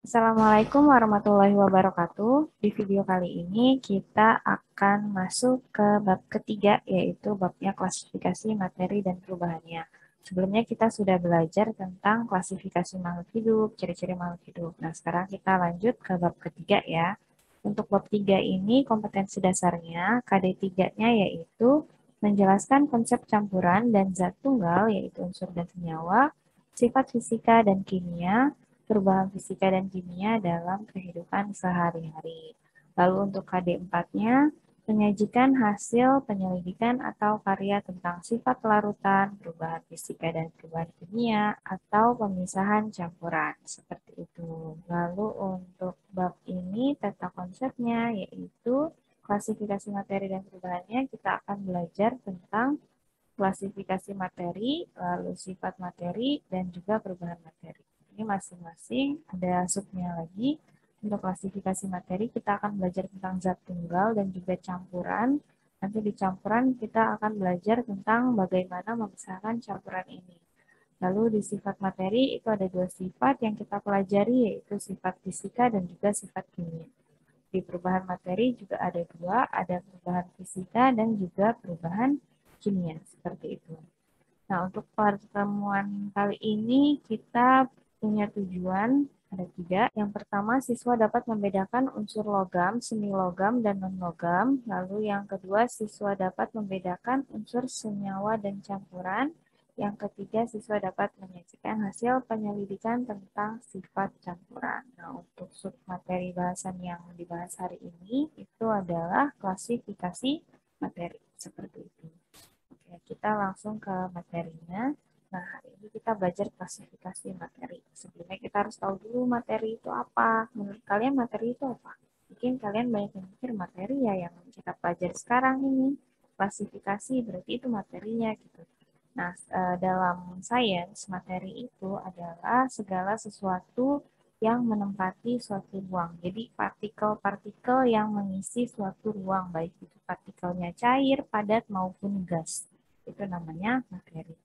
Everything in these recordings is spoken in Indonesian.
Assalamualaikum warahmatullahi wabarakatuh. Di video kali ini kita akan masuk ke bab ketiga, yaitu babnya klasifikasi materi dan perubahannya. Sebelumnya kita sudah belajar tentang klasifikasi makhluk hidup, ciri-ciri makhluk hidup. Nah, sekarang kita lanjut ke bab ketiga ya. Untuk bab 3 ini kompetensi dasarnya, KD3-nya yaitu menjelaskan konsep campuran dan zat tunggal, yaitu unsur dan senyawa, sifat fisika dan kimia, perubahan fisika dan kimia dalam kehidupan sehari-hari. Lalu untuk KD4-nya, menyajikan hasil penyelidikan atau karya tentang sifat larutan, perubahan fisika dan perubahan kimia, atau pemisahan campuran. Seperti itu. Lalu untuk bab ini, tata konsepnya yaitu klasifikasi materi dan perubahannya, kita akan belajar tentang klasifikasi materi, lalu sifat materi, dan juga perubahan materi. Ini masing-masing ada subnya lagi. Untuk klasifikasi materi, kita akan belajar tentang zat tunggal dan juga campuran. Nanti di campuran kita akan belajar tentang bagaimana memisahkan campuran ini. Lalu di sifat materi itu ada dua sifat yang kita pelajari, yaitu sifat fisika dan juga sifat kimia. Di perubahan materi juga ada dua, ada perubahan fisika dan juga perubahan kimia, seperti itu. Nah, untuk pertemuan kali ini kita punya tujuan ada tiga. Yang pertama, siswa dapat membedakan unsur logam, semi logam, dan non-logam. Lalu yang kedua, siswa dapat membedakan unsur senyawa dan campuran. Yang ketiga, siswa dapat menyajikan hasil penyelidikan tentang sifat campuran. Nah, untuk submateri bahasan yang dibahas hari ini itu adalah klasifikasi materi. Seperti itu. Oke, kita langsung ke materinya. Nah, hari ini kita belajar klasifikasi materi. Sebelumnya kita harus tahu dulu materi itu apa. Menurut kalian materi itu apa? Mungkin kalian banyak yang mikir materi ya yang kita pelajari sekarang ini. Klasifikasi berarti itu materinya gitu. Nah, dalam sains, materi itu adalah segala sesuatu yang menempati suatu ruang. Jadi, partikel-partikel yang mengisi suatu ruang, baik itu partikelnya cair, padat, maupun gas. Itu namanya materi.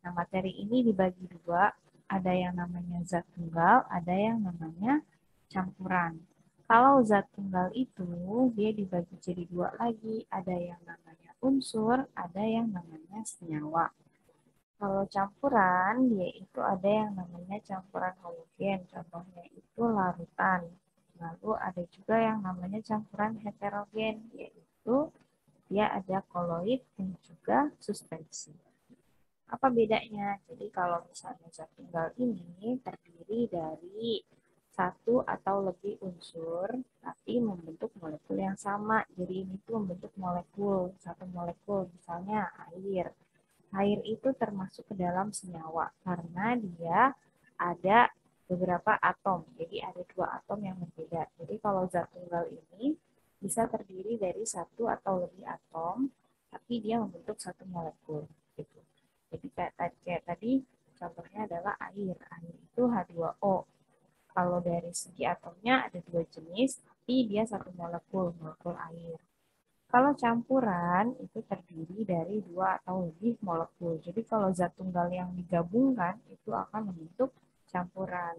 Nah, materi ini dibagi dua. Ada yang namanya zat tunggal, ada yang namanya campuran. Kalau zat tunggal itu, dia dibagi jadi dua lagi. Ada yang namanya unsur, ada yang namanya senyawa. Kalau campuran, dia itu ada yang namanya campuran homogen, contohnya itu larutan. Lalu ada juga yang namanya campuran heterogen, yaitu dia ada koloid dan juga suspensi. Apa bedanya? Jadi kalau misalnya zat tunggal ini terdiri dari satu atau lebih unsur, tapi membentuk molekul yang sama. Jadi ini tuh membentuk molekul, satu molekul, misalnya air. Air itu termasuk ke dalam senyawa karena dia ada beberapa atom. Jadi ada dua atom yang berbeda. Jadi kalau zat tunggal ini bisa terdiri dari satu atau lebih atom, tapi dia membentuk satu molekul. Gitu. Jadi kayak tadi contohnya adalah air. Air itu H2O. Kalau dari segi atomnya ada dua jenis, tapi dia satu molekul, molekul air. Kalau campuran itu terdiri dari dua atau lebih molekul. Jadi kalau zat tunggal yang digabungkan itu akan membentuk campuran.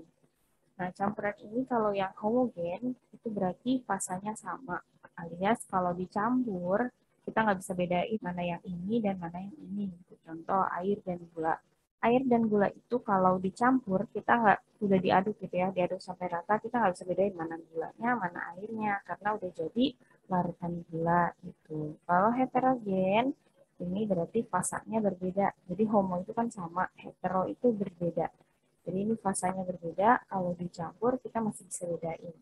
Nah, campuran ini kalau yang homogen itu berarti fasanya sama. Alias kalau dicampur kita nggak bisa bedain mana yang ini dan mana yang ini. Contoh air dan gula. Air dan gula itu kalau dicampur kita nggak udah diaduk gitu ya, diaduk sampai rata kita nggak bisa bedain mana gulanya, mana airnya karena udah jadi larutan gula gitu. Kalau heterogen ini berarti fasanya berbeda. Jadi homo itu kan sama, hetero itu berbeda. Jadi ini fasanya berbeda, kalau dicampur kita masih bisa bedain.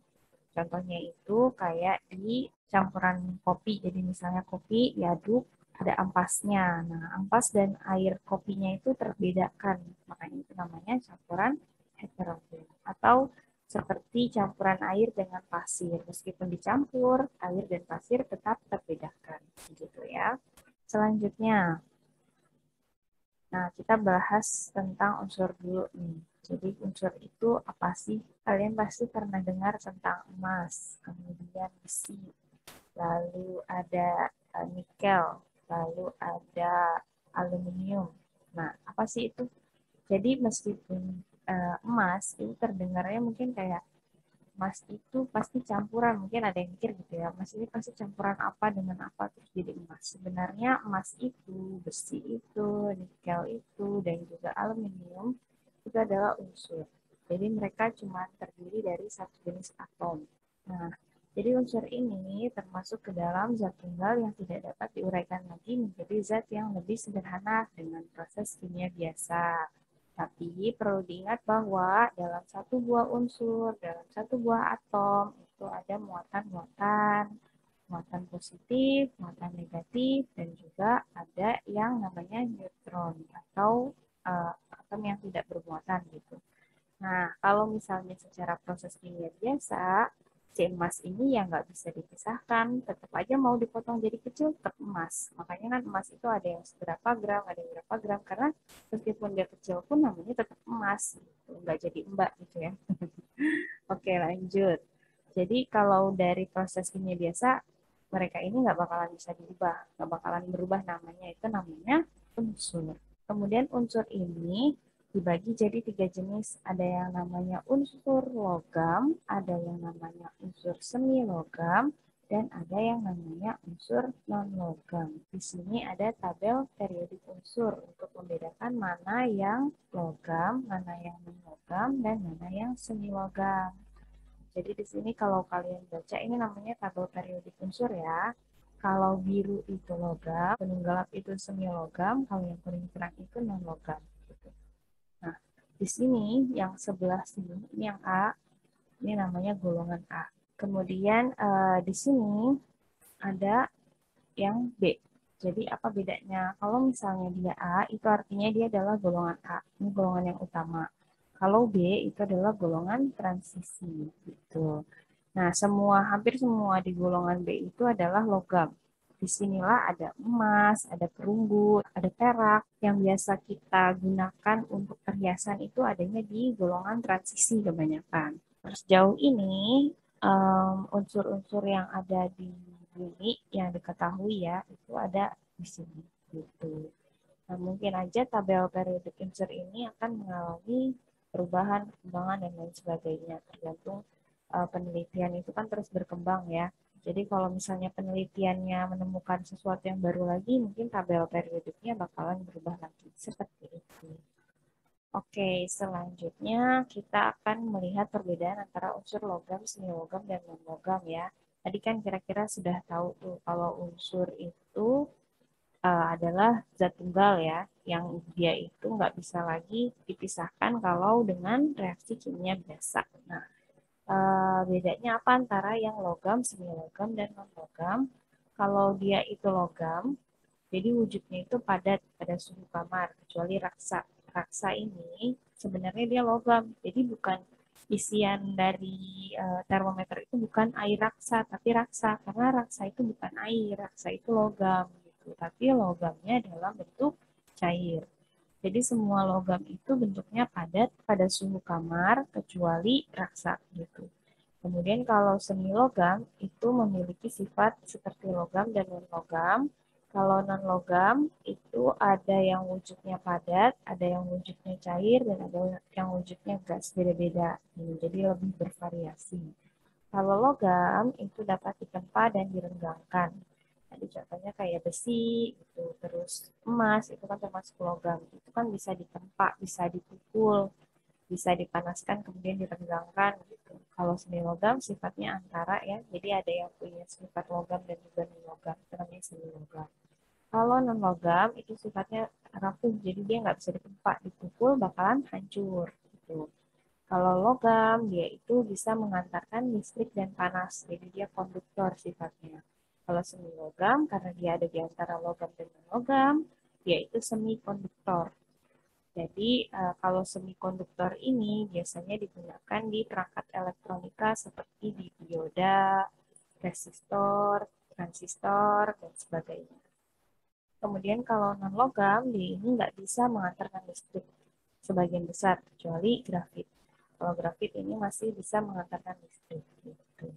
Contohnya itu kayak di campuran kopi. Jadi misalnya kopi diaduk, ada ampasnya. Nah, ampas dan air kopinya itu terbedakan. Makanya itu namanya campuran heterogen. Atau seperti campuran air dengan pasir. Meskipun dicampur, air dan pasir tetap terbedakan. Gitu ya. Selanjutnya, nah, kita bahas tentang unsur dulu nih. Jadi unsur itu apa sih? Kalian pasti pernah dengar tentang emas, kemudian besi, lalu ada nikel, lalu ada aluminium. Nah, apa sih itu? Jadi meskipun emas itu terdengarnya mungkin kayak emas itu pasti campuran. Mungkin ada yang mikir gitu ya, emas ini pasti campuran apa dengan apa terus jadi emas. Sebenarnya emas itu, besi itu, nikel itu, dan juga aluminium itu adalah unsur. Jadi mereka cuma terdiri dari satu jenis atom. Nah, jadi unsur ini termasuk ke dalam zat tunggal yang tidak dapat diuraikan lagi menjadi zat yang lebih sederhana dengan proses kimia biasa. Tapi perlu diingat bahwa dalam satu buah unsur, dalam satu buah atom, itu ada muatan-muatan, muatan positif, muatan negatif, dan juga ada yang namanya neutron atau atom yang tidak bermuatan gitu. Nah, kalau misalnya secara proses kimia biasa, si emas ini ya nggak bisa dipisahkan, tetap aja mau dipotong jadi kecil, tetap emas. Makanya kan emas itu ada yang seberapa gram, ada yang berapa gram, karena meskipun dia kecil pun namanya tetap emas, gitu. Nggak jadi mbak gitu ya. Oke, lanjut. Jadi kalau dari proses kimia biasa, mereka ini nggak bakalan bisa diubah, nggak bakalan berubah namanya, itu namanya unsur. Kemudian unsur ini dibagi jadi tiga jenis. Ada yang namanya unsur logam, ada yang namanya unsur semi logam, dan ada yang namanya unsur non-logam. Di sini ada tabel periodik unsur untuk membedakan mana yang logam, mana yang non-logam, dan mana yang semi logam. Jadi di sini kalau kalian baca ini namanya tabel periodik unsur ya. Kalau biru itu logam, kuning gelap itu semi logam, kalau yang kuning terang itu non logam. Gitu. Nah, di sini yang sebelah sini ini yang A, ini namanya golongan A. Kemudian di sini ada yang B. Jadi apa bedanya? Kalau misalnya dia A, itu artinya dia adalah golongan A. Ini golongan yang utama. Kalau B itu adalah golongan transisi gitu. Nah, hampir semua di golongan B itu adalah logam. Disinilah ada emas, ada perunggu, ada perak. Yang biasa kita gunakan untuk perhiasan itu adanya di golongan transisi kebanyakan. Terus jauh ini unsur-unsur yang ada di bumi yang diketahui ya itu ada di sini gitu. Nah, mungkin aja tabel periodik unsur ini akan mengalami perubahan, perkembangan dan lain sebagainya tergantung penelitian itu kan terus berkembang ya. Jadi kalau misalnya penelitiannya menemukan sesuatu yang baru lagi, mungkin tabel periodiknya bakalan berubah lagi seperti itu. Oke, selanjutnya kita akan melihat perbedaan antara unsur logam, semi logam, dan non-logam ya. Tadi kan kira-kira sudah tahu tuh kalau unsur itu adalah zat tunggal ya, yang dia itu nggak bisa lagi dipisahkan kalau dengan reaksi kimia biasa. Nah, bedanya apa antara yang logam, semi logam, dan non-logam? Kalau dia itu logam, jadi wujudnya itu padat pada suhu kamar, kecuali raksa. Raksa ini sebenarnya dia logam, jadi bukan isian dari termometer itu bukan air raksa, tapi raksa. Karena raksa itu bukan air, raksa itu logam gitu. Tapi logamnya dalam bentuk cair. Jadi semua logam itu bentuknya padat pada suhu kamar kecuali raksa gitu. Kemudian kalau semi logam itu memiliki sifat seperti logam dan non logam. Kalau non logam itu ada yang wujudnya padat, ada yang wujudnya cair, dan ada yang wujudnya gas, beda-beda. Jadi lebih bervariasi. Kalau logam itu dapat ditempa dan direnggangkan. Jadi contohnya kayak besi, gitu. Terus emas itu kan termasuk logam. Itu kan bisa ditempa, bisa dipukul, bisa dipanaskan kemudian direnggangkan gitu. Kalau semi logam sifatnya antara ya, jadi ada yang punya sifat logam dan juga non logam, itu namanya semi logam. Kalau non logam itu sifatnya rapuh, jadi dia nggak bisa ditempa, dipukul bakalan hancur gitu. Kalau logam, dia itu bisa mengantarkan listrik dan panas, jadi dia konduktor sifatnya. Kalau semi logam, karena dia ada di antara logam dan non-logam, dia itu semi konduktor. Jadi, kalau semikonduktor ini biasanya digunakan di perangkat elektronika seperti di dioda, resistor, transistor, dan sebagainya. Kemudian kalau non-logam, dia ini nggak bisa mengantarkan listrik sebagian besar, kecuali grafit. Kalau grafit ini masih bisa mengantarkan listrik. Gitu.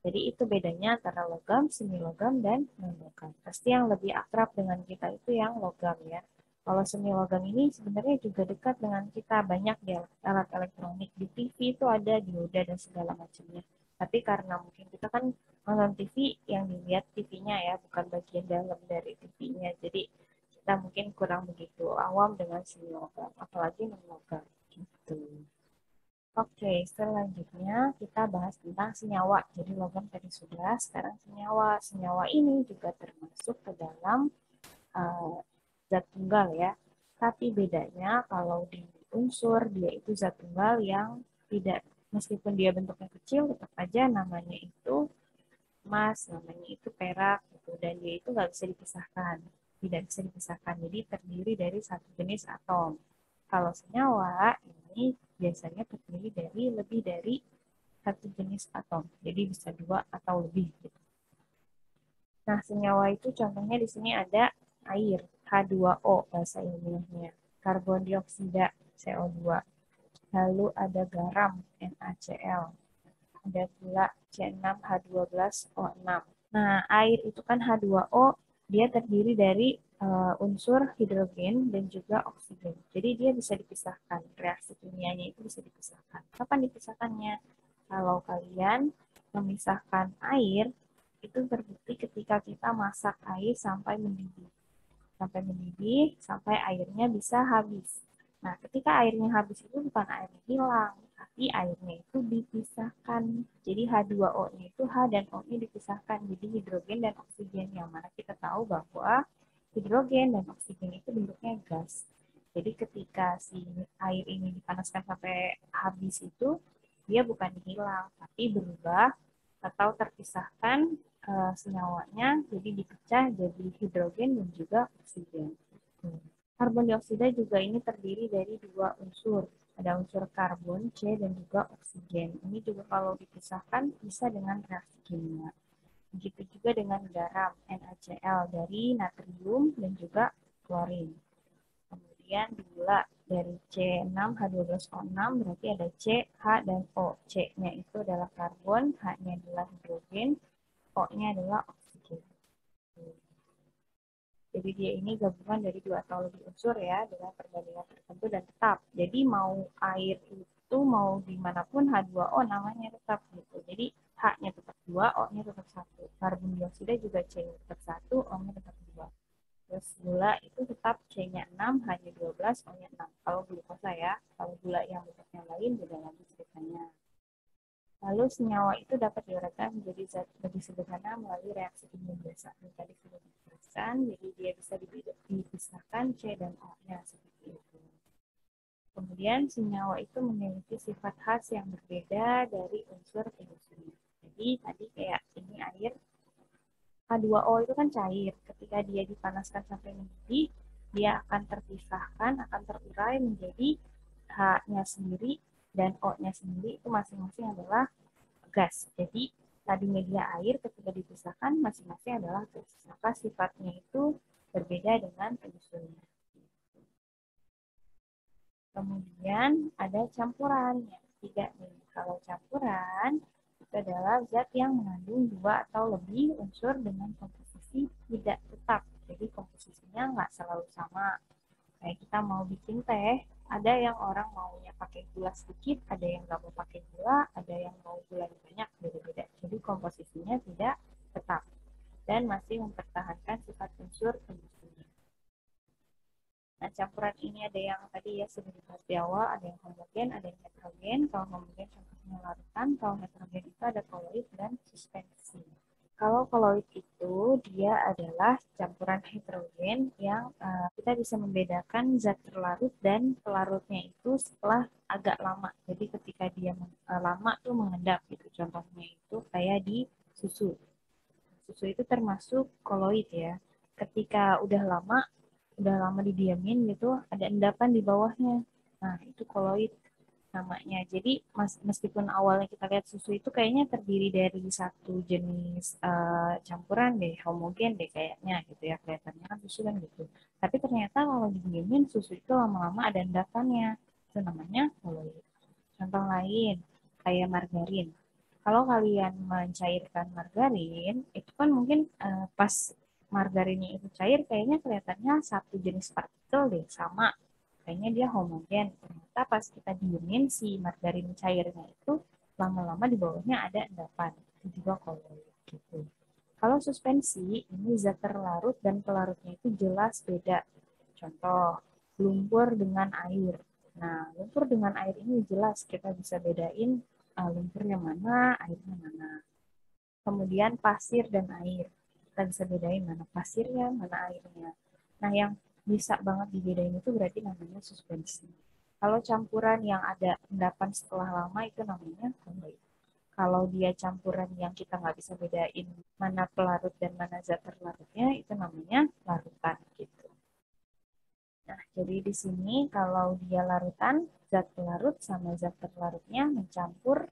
Jadi itu bedanya antara logam, semi logam, dan non-logam. Pasti yang lebih akrab dengan kita itu yang logam ya. Kalau semi logam ini sebenarnya juga dekat dengan kita, banyak di alat elektronik, di TV itu ada dioda dan segala macamnya. Tapi karena mungkin kita kan nonton TV, yang dilihat TV-nya ya, bukan bagian dalam dari TV-nya. Jadi kita mungkin kurang begitu awam dengan semi logam, apalagi non logam gitu. Oke, selanjutnya kita bahas tentang senyawa. Jadi logam tadi sudah, sekarang senyawa. Senyawa ini juga termasuk ke dalam uh, zat tunggal ya. Tapi bedanya kalau di unsur dia itu zat tunggal yang tidak, meskipun dia bentuknya kecil, tetap aja namanya itu emas, namanya itu perak gitu, dan dia itu nggak bisa dipisahkan, tidak bisa dipisahkan. Jadi terdiri dari satu jenis atom. Kalau senyawa ini biasanya terdiri dari lebih dari satu jenis atom, jadi bisa dua atau lebih gitu. Nah, senyawa itu contohnya di sini ada air, H2O bahasa ilmiahnya, karbon dioksida, CO2, lalu ada garam, NaCl, ada gula, C6H12O6. Nah, air itu kan H2O, dia terdiri dari unsur hidrogen dan juga oksigen. Jadi dia bisa dipisahkan, reaksi kimianya itu bisa dipisahkan. Kapan dipisahkannya? Kalau kalian memisahkan air, itu terbukti ketika kita masak air sampai mendidih. Sampai mendidih, sampai airnya bisa habis. Nah, ketika airnya habis itu bukan airnya hilang, tapi airnya itu dipisahkan. Jadi H2O-nya itu H dan O-nya dipisahkan. Jadi hidrogen dan oksigen, yang mana kita tahu bahwa hidrogen dan oksigen itu bentuknya gas. Jadi ketika si air ini dipanaskan sampai habis itu, dia bukan hilang, tapi berubah atau terpisahkan senyawanya, jadi dipecah jadi hidrogen dan juga oksigen. Karbon dioksida juga ini terdiri dari dua unsur. Ada unsur karbon C dan juga oksigen. Ini juga kalau dipisahkan bisa dengan reaksi kimia. Begitu juga dengan garam NaCl dari natrium dan juga klorin. Kemudian gula dari C6H12O6 berarti ada C, H, dan O. C-nya itu adalah karbon, H-nya adalah hidrogen, O-nya adalah oksigen. Jadi dia ini gabungan dari dua atau lebih unsur ya, dengan perbandingan tertentu dan tetap. Jadi mau air itu mau dimanapun H2O namanya tetap gitu. Jadi H-nya tetap 2, O-nya tetap 1. Karbon dioksida juga C-nya tetap 1, O-nya tetap 2. Terus gula itu tetap C-nya 6, H-nya 12, O-nya 6. Kalau glukosa ya, kalau gula yang bentuknya lain beda lagi ceritanya. Lalu senyawa itu dapat diuraikan menjadi zat lebih sederhana melalui reaksi kimia biasa. Ini tadi sudah dijelaskan, jadi dia bisa dipisahkan C dan O-nya seperti itu. Kemudian senyawa itu memiliki sifat khas yang berbeda dari unsur industri. Jadi tadi kayak ini air, H2O itu kan cair. Ketika dia dipanaskan sampai mendidih, dia akan terpisahkan, akan terurai menjadi H-nya sendiri dan O-nya sendiri, itu masing-masing adalah gas. Jadi tadi media air ketika dipisahkan masing-masing adalah gas. Maka sifatnya itu berbeda dengan penyusunnya. Kemudian ada campuran yang ketiga nih. Kalau campuran itu adalah zat yang mengandung dua atau lebih unsur dengan komposisi tidak tetap. Jadi komposisinya nggak selalu sama. Kayak kita mau bikin teh, ada yang orang maunya pakai gula sedikit, ada yang nggak mau pakai gula, ada yang mau gula banyak, beda-beda. Jadi komposisinya tidak tetap dan masih mempertahankan sifat unsur pembusunya. Nah, campuran ini ada yang tadi ya sudah dibahas di awal, ada yang homogen, ada yang heterogen. Kalau homogen contohnya larutan, kalau heterogen itu ada koloid dan suspensi. Kalau koloid itu dia adalah campuran heterogen yang kita bisa membedakan zat terlarut dan pelarutnya itu setelah agak lama. Jadi ketika dia lama tuh mengendap gitu. Contohnya itu kayak di susu. Susu itu termasuk koloid ya. Ketika udah lama didiamin gitu, ada endapan di bawahnya. Nah, itu koloid namanya. Jadi meskipun awalnya kita lihat susu itu kayaknya terdiri dari satu jenis campuran deh, homogen deh kayaknya gitu ya, kelihatannya kan susu kan gitu. Tapi ternyata kalau didiemin susu itu lama-lama ada endapannya. Itu namanya koloid. Contoh lain kayak margarin. Kalau kalian mencairkan margarin, itu kan mungkin pas margarinnya itu cair, kayaknya kelihatannya satu jenis partikel deh, sama. Kayaknya dia homogen. Ternyata pas kita diemin si margarin cairnya itu, lama-lama di bawahnya ada endapan. Itu juga koloid gitu. Kalau suspensi, ini zat terlarut dan pelarutnya itu jelas beda. Contoh, lumpur dengan air. Nah, lumpur dengan air ini jelas kita bisa bedain lumpur yang mana, airnya mana. Kemudian pasir dan air. Kita bisa bedain mana pasirnya, mana airnya. Nah, yang bisa banget dibedain itu berarti namanya suspensi. Kalau campuran yang ada endapan setelah lama itu namanya koloid. Kalau dia campuran yang kita nggak bisa bedain mana pelarut dan mana zat terlarutnya, itu namanya larutan gitu. Nah, jadi di sini kalau dia larutan, zat pelarut sama zat terlarutnya mencampur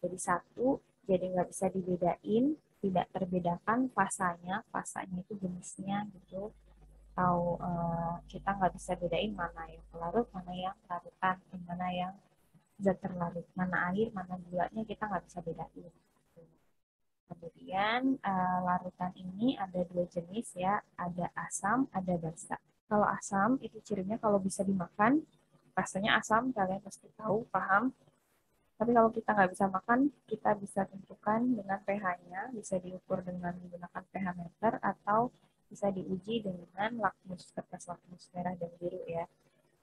jadi satu, jadi nggak bisa dibedain, tidak terbedakan fasanya, fasanya itu jenisnya gitu. Atau kita nggak bisa bedain mana yang pelarut, mana yang larutan, mana yang zat terlarut, mana air, mana gulanya kita nggak bisa bedain. Kemudian larutan ini ada dua jenis ya, ada asam, ada basa. Kalau asam itu cirinya kalau bisa dimakan, rasanya asam, kalian pasti tahu, paham. Tapi kalau kita nggak bisa makan, kita bisa tentukan dengan pH-nya, bisa diukur dengan menggunakan pH meter atau bisa diuji dengan lakmus, kertas lakmus merah dan biru ya.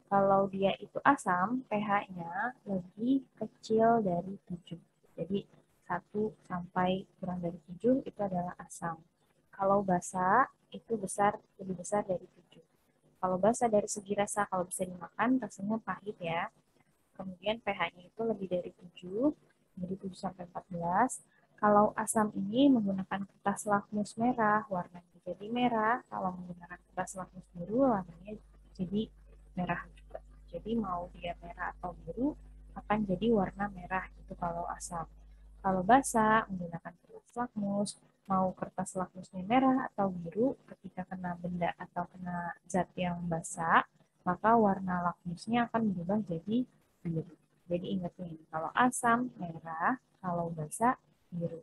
Kalau dia itu asam, pH-nya lebih kecil dari 7. Jadi 1 sampai kurang dari 7 itu adalah asam. Kalau basa itu lebih besar dari 7. Kalau basa dari segi rasa, kalau bisa dimakan, rasanya pahit ya. Kemudian pH-nya itu lebih dari 7, jadi 7 sampai 14. Kalau asam ini menggunakan kertas lakmus merah, warnanya jadi merah. Kalau menggunakan kertas lakmus biru, warnanya jadi merah juga. Jadi mau dia merah atau biru, akan jadi warna merah itu kalau asam. Kalau basa, menggunakan kertas lakmus, mau kertas lakmusnya merah atau biru, ketika kena benda atau kena zat yang basah, maka warna lakmusnya akan berubah jadi biru. Jadi ingat nih, kalau asam merah, kalau basa biru.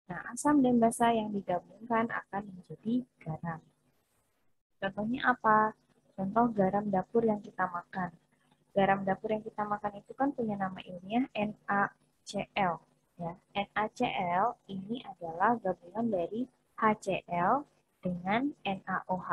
Nah, asam dan basa yang digabungkan akan menjadi garam. Contohnya apa? Contoh garam dapur yang kita makan. Garam dapur yang kita makan itu kan punya nama ilmiah NaCl. Ya, NaCl ini adalah gabungan dari HCl dengan NaOH.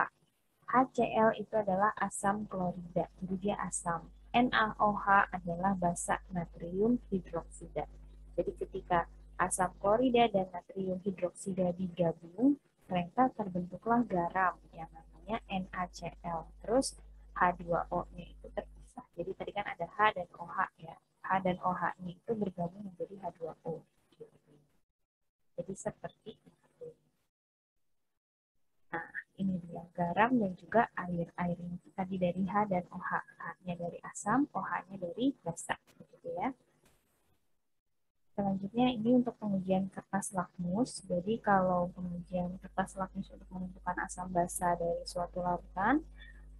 HCl itu adalah asam klorida, jadi dia asam. NaOH adalah basa natrium hidroksida. Jadi ketika asam klorida dan natrium hidroksida digabung, ternyata terbentuklah garam yang namanya NaCl. Terus H2O-nya itu terpisah. Jadi tadi kan ada H dan OH ya. H dan OH-nya itu bergabung menjadi H2O. Jadi seperti itu. Nah, ini dia garam dan juga air. Air ini tadi dari H dan OH. H-nya dari asam, OH-nya dari basa. Begitu ya. Selanjutnya ini untuk pengujian kertas lakmus. Jadi kalau pengujian kertas lakmus untuk menentukan asam basa dari suatu larutan,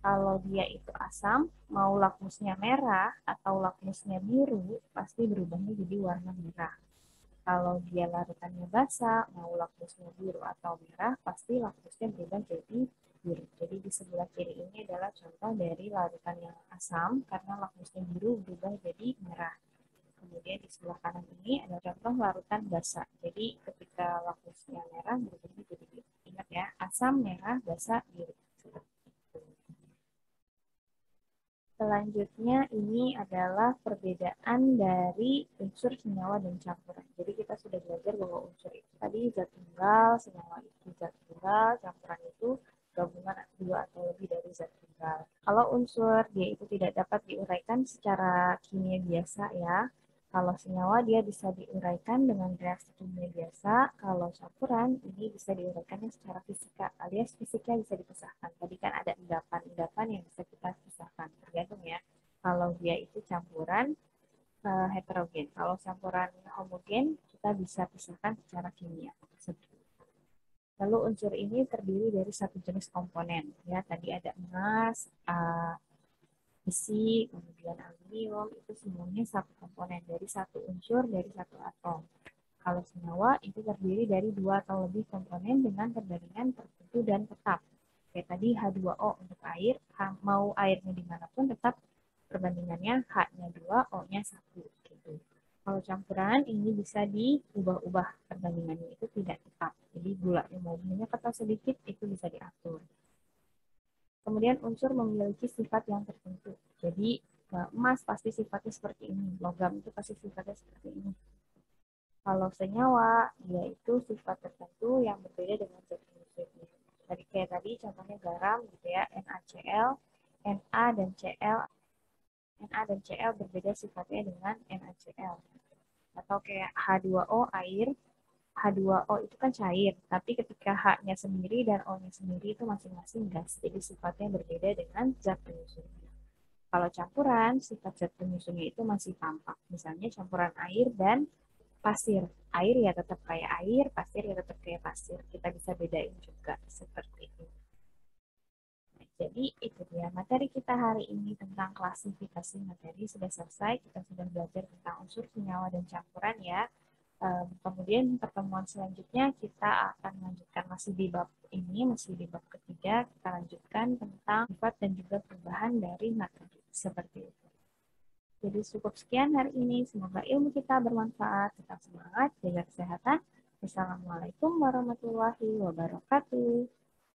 kalau dia itu asam, mau lakmusnya merah atau lakmusnya biru, pasti berubahnya jadi warna merah. Kalau dia larutannya basah, mau lakmusnya biru atau merah, pasti lakmusnya berubah jadi biru. Jadi di sebelah kiri ini adalah contoh dari larutan yang asam, karena lakmusnya biru berubah jadi merah. Kemudian di sebelah kanan ini ada contoh larutan basah. Jadi ketika lakmusnya merah, berubah jadi biru. Ingat ya, asam, merah, basah, biru. Selanjutnya ini adalah perbedaan dari unsur senyawa dan campuran. Jadi kita sudah belajar bahwa unsur itu tadi zat tunggal, senyawa itu zat tunggal, campuran itu gabungan dua atau lebih dari zat tunggal. Kalau unsur dia itu tidak dapat diuraikan secara kimia biasa ya, kalau senyawa dia bisa diuraikan dengan reaksi kimia biasa, kalau campuran ini bisa diuraikannya secara fisika, alias fisiknya bisa dipisahkan. Tadi kan ada endapan-endapan yang bisa kita pisahkan, tergantung ya. Kalau dia itu campuran heterogen, kalau campuran homogen kita bisa pisahkan secara kimia. Lalu unsur ini terdiri dari satu jenis komponen. Ya, tadi ada emas, besi, kemudian aluminium, itu semuanya satu komponen dari satu unsur, dari satu atom. Kalau senyawa itu terdiri dari dua atau lebih komponen dengan perbandingan tertentu dan tetap. Kayak tadi H2O untuk air, mau airnya dimanapun tetap perbandingannya H-nya 2, O-nya 1. Gitu. Kalau campuran ini bisa diubah-ubah perbandingannya itu tidak tetap. Jadi gulanya mau banyak atau sedikit itu bisa diatur. Kemudian unsur memiliki sifat yang tertentu. Jadi emas pasti sifatnya seperti ini, logam itu pasti sifatnya seperti ini. Kalau senyawa, yaitu sifat tertentu yang berbeda dengan zat penyusunnya. Tadi kayak tadi contohnya garam gitu ya, NaCl, Na dan Cl, Na dan Cl berbeda sifatnya dengan NaCl. Atau kayak H2O air, H2O itu kan cair, tapi ketika H-nya sendiri dan O-nya sendiri itu masing-masing gas, jadi sifatnya berbeda dengan zat penyusunnya. Kalau campuran, sifat zat penyusunnya itu masih tampak. Misalnya campuran air dan pasir. Air ya tetap kayak air, pasir ya tetap kayak pasir. Kita bisa bedain juga seperti itu. Nah, jadi itu dia materi kita hari ini tentang klasifikasi materi sudah selesai. Kita sudah belajar tentang unsur senyawa dan campuran ya. Kemudian pertemuan selanjutnya kita akan melanjutkan masih di bab ini, masih di bab ketiga. Kita lanjutkan tentang sifat dan juga perubahan dari materi. Seperti itu. Jadi cukup sekian hari ini. Semoga ilmu kita bermanfaat. Tetap semangat, jaga kesehatan. Wassalamualaikum warahmatullahi wabarakatuh.